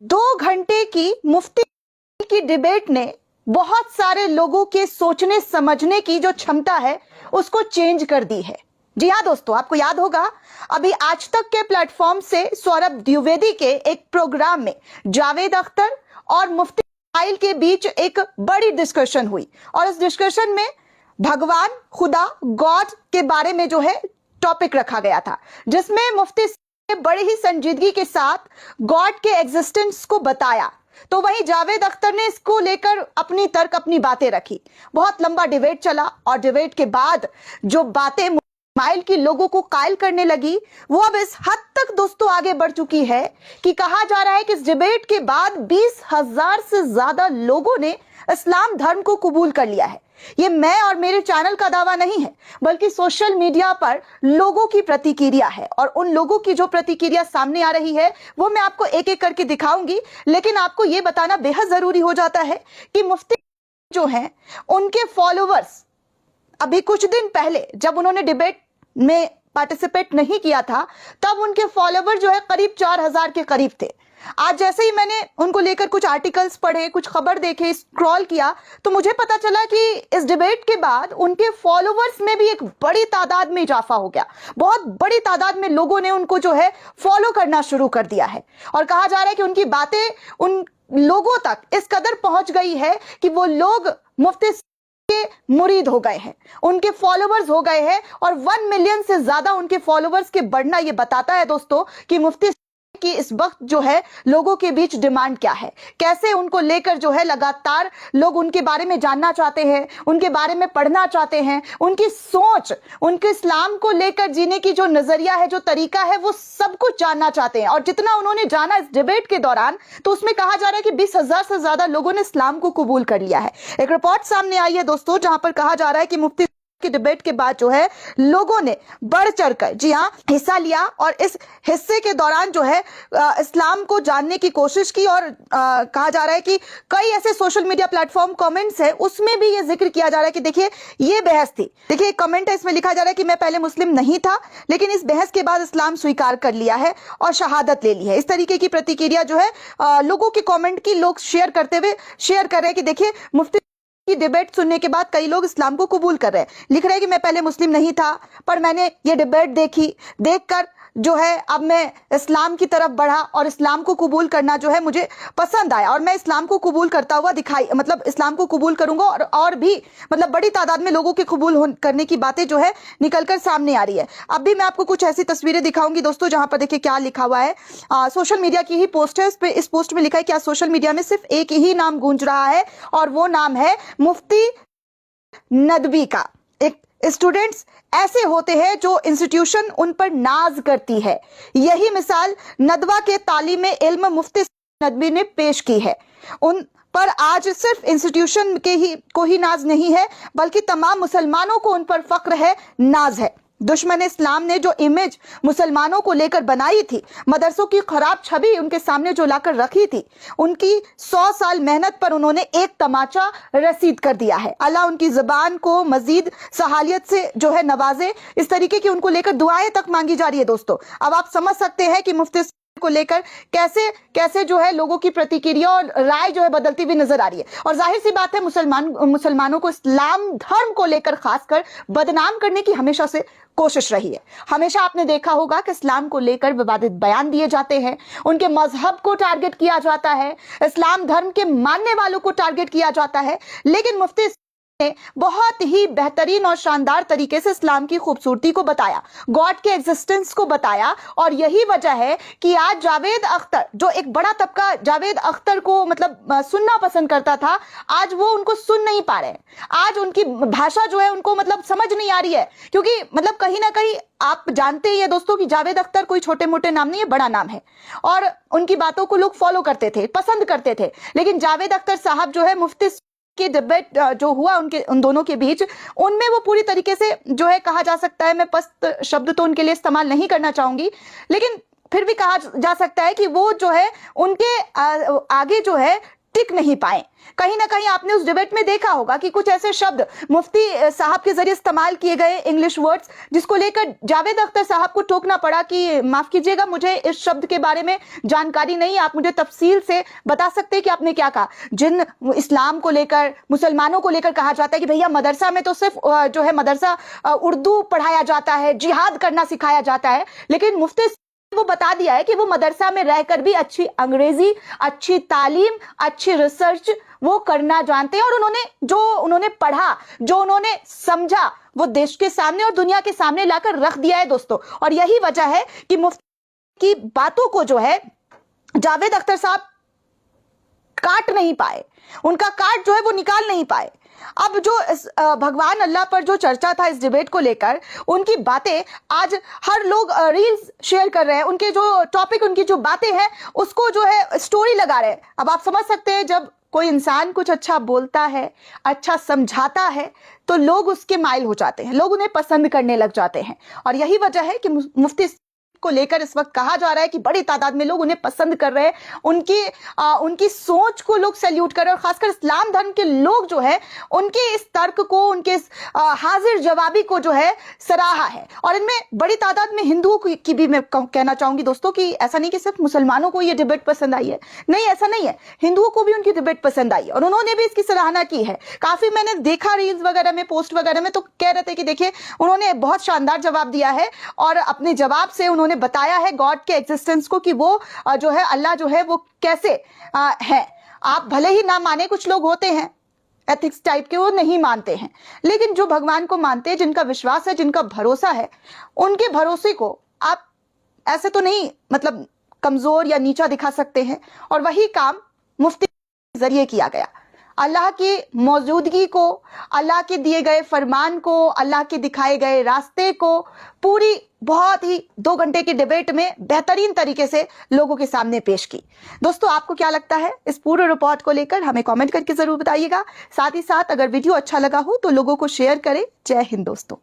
2 घंटे की मुफ्ती की डिबेट ने बहुत सारे लोगों के सोचने समझने की जो क्षमता है उसको चेंज कर दी है। जी हाँ दोस्तों, आपको याद होगा अभी आज तक के प्लेटफॉर्म से सौरभ द्विवेदी के एक प्रोग्राम में जावेद अख्तर और मुफ्ती इस्माइल के बीच एक बड़ी डिस्कशन हुई और इस डिस्कशन में भगवान, खुदा, गॉड के बारे में जो है टॉपिक रखा गया था, जिसमें मुफ्ती ने बड़ी ही संजीदगी के साथ गॉड के एग्जिस्टेंस को बताया। तो वहीं जावेद अख्तर ने इसको लेकर अपनी तर्क, अपनी बातें रखी। बहुत लंबा डिबेट चला और डिबेट के बाद जो बातें इस्माइल की लोगों को कायल करने लगी वो अब इस हद तक दोस्तों आगे बढ़ चुकी है कि कहा जा रहा है कि इस डिबेट के बाद 20,000 से ज्यादा लोगों ने इस्लाम धर्म को कबूल कर लिया है। ये मैं और मेरे चैनल का दावा नहीं है, बल्कि सोशल मीडिया पर लोगों की प्रतिक्रिया है और उन लोगों की जो प्रतिक्रिया सामने आ रही है वो मैं आपको एक एक करके दिखाऊंगी। लेकिन आपको ये बताना बेहद जरूरी हो जाता है कि मुफ्ती जो हैं उनके फॉलोवर्स अभी कुछ दिन पहले जब उन्होंने डिबेट में पार्टिसिपेट नहीं किया था तब उनके फॉलोवर जो है करीब 4,000 के करीब थे। आज जैसे ही मैंने उनको लेकर कुछ आर्टिकल्स पढ़े, कुछ खबर देखे, स्क्रॉल किया तो मुझे पता चला कि इस डिबेट के बाद उनके फॉलोवर्स में भी एक बड़ी तादाद में इजाफा हो गया। बहुत बड़ी तादाद में लोगों ने उनको जो है फॉलो करना शुरू कर दिया है और कहा जा रहा है कि उनकी बातें उन लोगों तक इस कदर पहुंच गई है कि वो लोग मुफ्ती के मुरीद हो गए हैं, उनके फॉलोवर्स हो गए हैं और 1 मिलियन से ज्यादा उनके फॉलोवर्स के बढ़ना ये बताता है दोस्तों कि मुफ्ती कि इस वक्त जो है लोगों के बीच डिमांड क्या है, कैसे उनको लेकर जो है लगातार लोग उनके बारे में जानना चाहते हैं, उनके बारे में पढ़ना चाहते हैं, उनकी सोच, उनके इस्लाम को लेकर जीने की जो नजरिया है, जो तरीका है, वो सब कुछ जानना चाहते हैं। और जितना उन्होंने जाना इस डिबेट के दौरान तो उसमें कहा जा रहा है कि 20,000 से ज्यादा लोगों ने इस्लाम को कबूल कर लिया है। एक रिपोर्ट सामने आई है दोस्तों जहां पर कहा जा रहा है कि मुफ्ती की डिबेट के बाद जो है लोगों ने बढ़ चढ़कर जी हां हिस्सा लिया और इस हिस्से के दौरान जो है इस्लाम को जानने की कोशिश की और कहा जा रहा है कि कई ऐसे सोशल मीडिया प्लेटफॉर्म कमेंट्स है उसमें भी ये जिक्र किया जा रहा है कि देखिए ये बहस थी। देखिए एक कमेंट है, इसमें लिखा जा रहा है कि मैं पहले मुस्लिम नहीं था लेकिन इस बहस के बाद इस्लाम स्वीकार कर लिया है और शहादत ले ली है। इस तरीके की प्रतिक्रिया जो है लोगों के कॉमेंट की लोग शेयर कर रहे हैं कि देखिए मुफ्ती की डिबेट सुनने के बाद कई लोग इस्लाम को कबूल कर रहे हैं। लिख रहे हैं कि मैं पहले मुस्लिम नहीं था पर मैंने ये डिबेट देखकर जो है अब मैं इस्लाम की तरफ बढ़ा और इस्लाम को कबूल करना जो है मुझे पसंद आया और मैं इस्लाम को कबूल करता हुआ इस्लाम को कबूल करूंगा और भी बड़ी तादाद में लोगों के कबूल करने की बातें जो है निकलकर सामने आ रही है। अब भी मैं आपको कुछ ऐसी तस्वीरें दिखाऊंगी दोस्तों जहां पर देखिए क्या लिखा हुआ है। सोशल मीडिया की ही पोस्ट है, इस पोस्ट में लिखा है कि सोशल मीडिया में सिर्फ एक ही नाम गूंज रहा है और वो नाम है मुफ्ती नदवी का। एक स्टूडेंट्स ऐसे होते हैं जो इंस्टीट्यूशन उन पर नाज करती है। यही मिसाल नदवा के तालीम इल्म मुफ्ती नदवी ने पेश की है। उन पर आज सिर्फ इंस्टीट्यूशन को ही नाज नहीं है बल्कि तमाम मुसलमानों को उन पर फक्र है, नाज है। दुश्मन इस्लाम ने जो इमेज मुसलमानों को लेकर बनाई थी, मदरसों की खराब छवि उनके सामने जो लाकर रखी थी, उनकी 100 साल मेहनत पर उन्होंने एक तमाचा रसीद कर दिया है। अल्लाह उनकी जुबान को मजीद सहालियत से जो है नवाजे। इस तरीके की उनको लेकर दुआएं तक मांगी जा रही है दोस्तों। अब आप समझ सकते हैं कि मुफ्ती को लेकर कैसे जो है लोगों की प्रतिक्रिया और राय जो है बदलती हुई नजर आ रही है। और जाहिर सी बात है मुसलमानों को इस्लाम धर्म को लेकर खासकर बदनाम करने की हमेशा से कोशिश रही है। हमेशा आपने देखा होगा कि इस्लाम को लेकर विवादित बयान दिए जाते हैं, उनके मजहब को टारगेट किया जाता है, इस्लाम धर्म के मानने वालों को टारगेट किया जाता है। लेकिन मुफ्ती ने बहुत ही बेहतरीन और शानदार तरीके से इस्लाम की खूबसूरती को बताया, गॉड के एग्जिस्टेंस को बताया और यही वजह है कि आज जावेद अख्तर, जो एक बड़ा तबका जावेद अख्तर को सुनना पसंद करता था, आज वो उनको सुन नहीं पा रहे हैं। आज उनकी भाषा जो है उनको समझ नहीं आ रही है, क्योंकि कहीं ना कहीं आप जानते ही है दोस्तों कि जावेद अख्तर कोई छोटे मोटे नाम नहीं है, बड़ा नाम है और उनकी बातों को लोग फॉलो करते थे, पसंद करते थे। लेकिन जावेद अख्तर साहब जो है मुफ्ती की डिबेट जो हुआ उन दोनों के बीच, उनमें वो पूरी तरीके से जो है कहा जा सकता है, मैं पस्त शब्द तो उनके लिए इस्तेमाल नहीं करना चाहूंगी, लेकिन फिर भी कहा जा सकता है कि वो जो है उनके आगे जो है टिक नहीं पाए। कहीं ना कहीं आपने उस डिबेट में देखा होगा कि कुछ ऐसे शब्द मुफ्ती साहब के जरिए इस्तेमाल किए गए, इंग्लिश वर्ड्स, जिसको लेकर जावेद अख्तर साहब को टोकना पड़ा कि माफ कीजिएगा, मुझे इस शब्द के बारे में जानकारी नहीं, आप मुझे तफसील से बता सकते हैं कि आपने क्या कहा। जिन इस्लाम को लेकर, मुसलमानों को लेकर कहा जाता है कि भैया मदरसा में तो सिर्फ जो है मदरसा उर्दू पढ़ाया जाता है, जिहाद करना सिखाया जाता है, लेकिन मुफ्ती वो बता दिया है कि वो मदरसा में रहकर भी अच्छी अंग्रेजी, अच्छी तालीम, अच्छी रिसर्च वो करना जानते हैं, और उन्होंने पढ़ा, जो उन्होंने समझा, वो देश के सामने और दुनिया के सामने लाकर रख दिया है दोस्तों। और यही वजह है कि मुफ्ती की बातों को जो है जावेद अख्तर साहब काट नहीं पाए, उनका काट जो है वो निकाल नहीं पाए। अब जो भगवान अल्लाह पर जो चर्चा था इस डिबेट को लेकर, उनकी बातें आज हर लोग रील्स शेयर कर रहे हैं, उनके जो टॉपिक, उनकी जो बातें हैं उसको जो है स्टोरी लगा रहे हैं। अब आप समझ सकते हैं, जब कोई इंसान कुछ अच्छा बोलता है, अच्छा समझाता है, तो लोग उसके माइल हो जाते हैं, लोग उन्हें पसंद करने लग जाते हैं। और यही वजह है कि मुफ्ती को लेकर इस वक्त कहा जा रहा है कि बड़ी तादाद में लोग उन्हें पसंद कर रहे हैं, उनकी सोच को लोग सैल्यूट कर रहे हैं, और खासकर इस्लाम धर्म के लोग जो है उनके इस तर्क को, उनके इस हाजिर जवाबी को जो है सराहा है। और इनमें बड़ी तादाद में हिंदुओं की भी मैं कहना चाहूंगी दोस्तों कि ऐसा नहीं कि सिर्फ मुसलमानों को ये डिबेट पसंद आई है, नहीं, ऐसा नहीं है, हिंदुओं को भी उनकी डिबेट पसंद आई और उन्होंने भी इसकी सराहना की है। काफी मैंने देखा रील्स वगैरह में, पोस्ट वगैरह में, तो कह रहे थे कि देखिए उन्होंने बहुत शानदार जवाब दिया है, और अपने जवाब से उन्होंने बताया है गॉड के एग्जिस्टेंस को, कि वो जो है अल्लाह जो है वो कैसे है। आप भले ही ना माने, कुछ लोग होते हैं एथिक्स टाइप के, वो नहीं मानते हैं, लेकिन जो भगवान को मानते हैं, जिनका विश्वास है, जिनका भरोसा है, उनके भरोसे को आप ऐसे तो नहीं मतलब कमजोर या नीचा दिखा सकते हैं। और वही काम मुफ्ती के जरिए किया गया। अल्लाह की मौजूदगी को, अल्लाह के दिए गए फरमान को, अल्लाह के दिखाए गए रास्ते को पूरी बहुत ही 2 घंटे की डिबेट में बेहतरीन तरीके से लोगों के सामने पेश की। दोस्तों, आपको क्या लगता है इस पूरे रिपोर्ट को लेकर, हमें कमेंट करके जरूर बताइएगा। साथ ही साथ अगर वीडियो अच्छा लगा हो तो लोगों को शेयर करें। जय हिंद दोस्तों।